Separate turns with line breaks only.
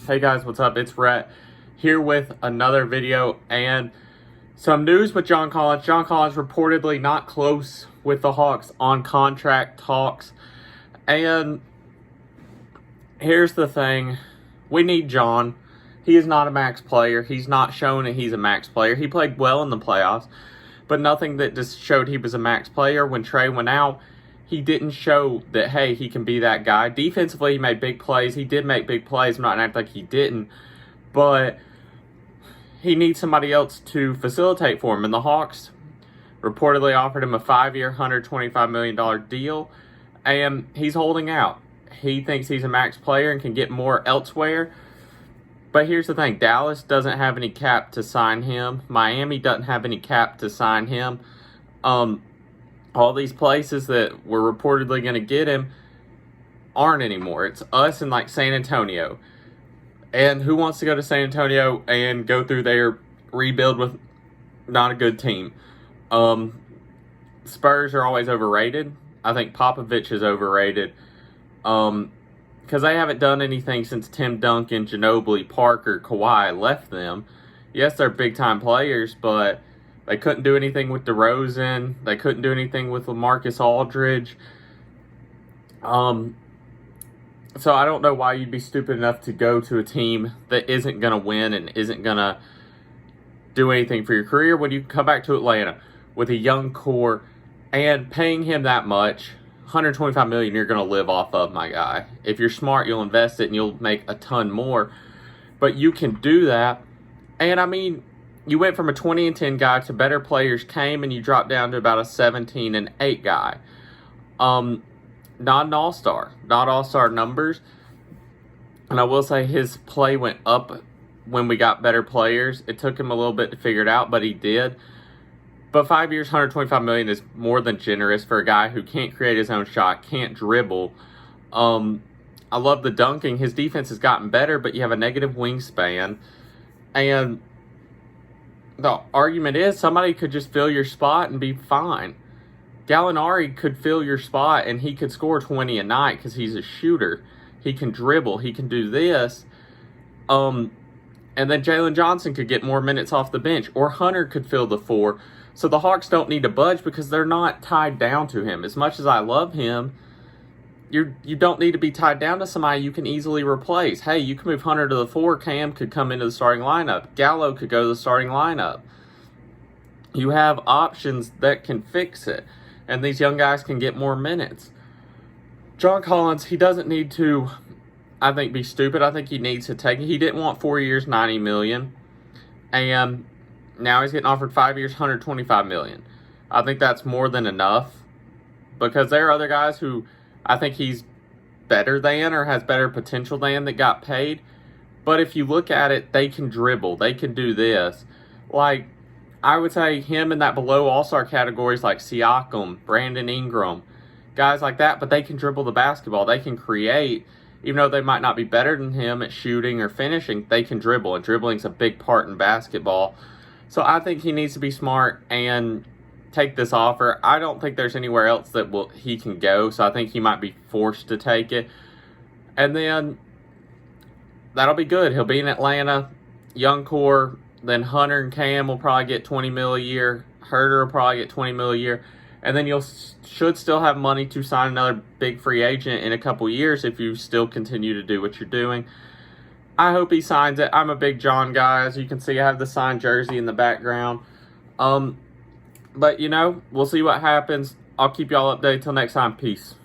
Hey guys, what's up? It's Rhett here with another video and some news with John Collins. John Collins reportedly not close with the Hawks on contract talks. And here's the thing. We need John. He is not a max player. He's not shown that he's a max player. He played well in the playoffs, but nothing that just showed he was a max player. When Trey went out, he didn't show that, hey, he can be that guy. Defensively, he made big plays. He did make big plays. I'm not acting like he didn't. But he needs somebody else to facilitate for him. And the Hawks reportedly offered him a 5-year, $125 million deal. And he's holding out. He thinks he's a max player and can get more elsewhere. But here's the thing. Dallas doesn't have any cap to sign him. Miami doesn't have any cap to sign him. All these places that were reportedly going to get him aren't anymore. It's us and like San Antonio. And who wants to go to San Antonio and go through their rebuild with not a good team? Spurs are always overrated. I think Popovich is overrated. Because they haven't done anything since Tim Duncan, Ginobili, Parker, Kawhi left them. Yes, they're big-time players, but they couldn't do anything with DeRozan. They couldn't do anything with LaMarcus Aldridge. So I don't know why you'd be stupid enough to go to a team that isn't going to win and isn't going to do anything for your career when you come back to Atlanta with a young core and paying him that much. $125 million you're going to live off of, my guy. If you're smart, you'll invest it and you'll make a ton more. But you can do that. And I mean, you went from a 20-10 guy to better players came, and you dropped down to about a 17-8 guy. Not an all-star. Not all-star numbers. And I will say his play went up when we got better players. It took him a little bit to figure it out, but he did. But 5 years, $125 million is more than generous for a guy who can't create his own shot, can't dribble. I love the dunking. His defense has gotten better, but you have a negative wingspan. And the argument is somebody could just fill your spot and be fine. Gallinari could fill your spot and he could score 20 a night because he's a shooter. He can dribble. He can do this. And then Jalen Johnson could get more minutes off the bench. Or Hunter could fill the 4. So the Hawks don't need to budge because they're not tied down to him. As much as I love him, you don't need to be tied down to somebody you can easily replace. Hey, you can move Hunter to the 4. Cam could come into the starting lineup. Gallo could go to the starting lineup. You have options that can fix it. And these young guys can get more minutes. John Collins, he doesn't need to, I think, be stupid. I think he needs to take it. He didn't want 4 years, $90 million. And now he's getting offered 5 years, $125 million. I think that's more than enough. Because there are other guys who I think he's better than or has better potential than that got paid. But if you look at it, they can dribble. They can do this. Like, I would say him in that below all-star categories like Siakam, Brandon Ingram, guys like that. But they can dribble the basketball. They can create. Even though they might not be better than him at shooting or finishing, they can dribble. And dribbling's a big part in basketball. So I think he needs to be smart and take this offer. I don't think there's anywhere else that he can go, so I think he might be forced to take it. And then that'll be good. He'll be in Atlanta, young core. Then Hunter and Cam will probably get $20 million a year. Herter will probably get $20 million a year. And then should still have money to sign another big free agent in a couple years if you still continue to do what you're doing. I hope he signs it. I'm a big John guy. As you can see, I have the signed jersey in the background. But, we'll see what happens. I'll keep y'all updated. Till next time. Peace.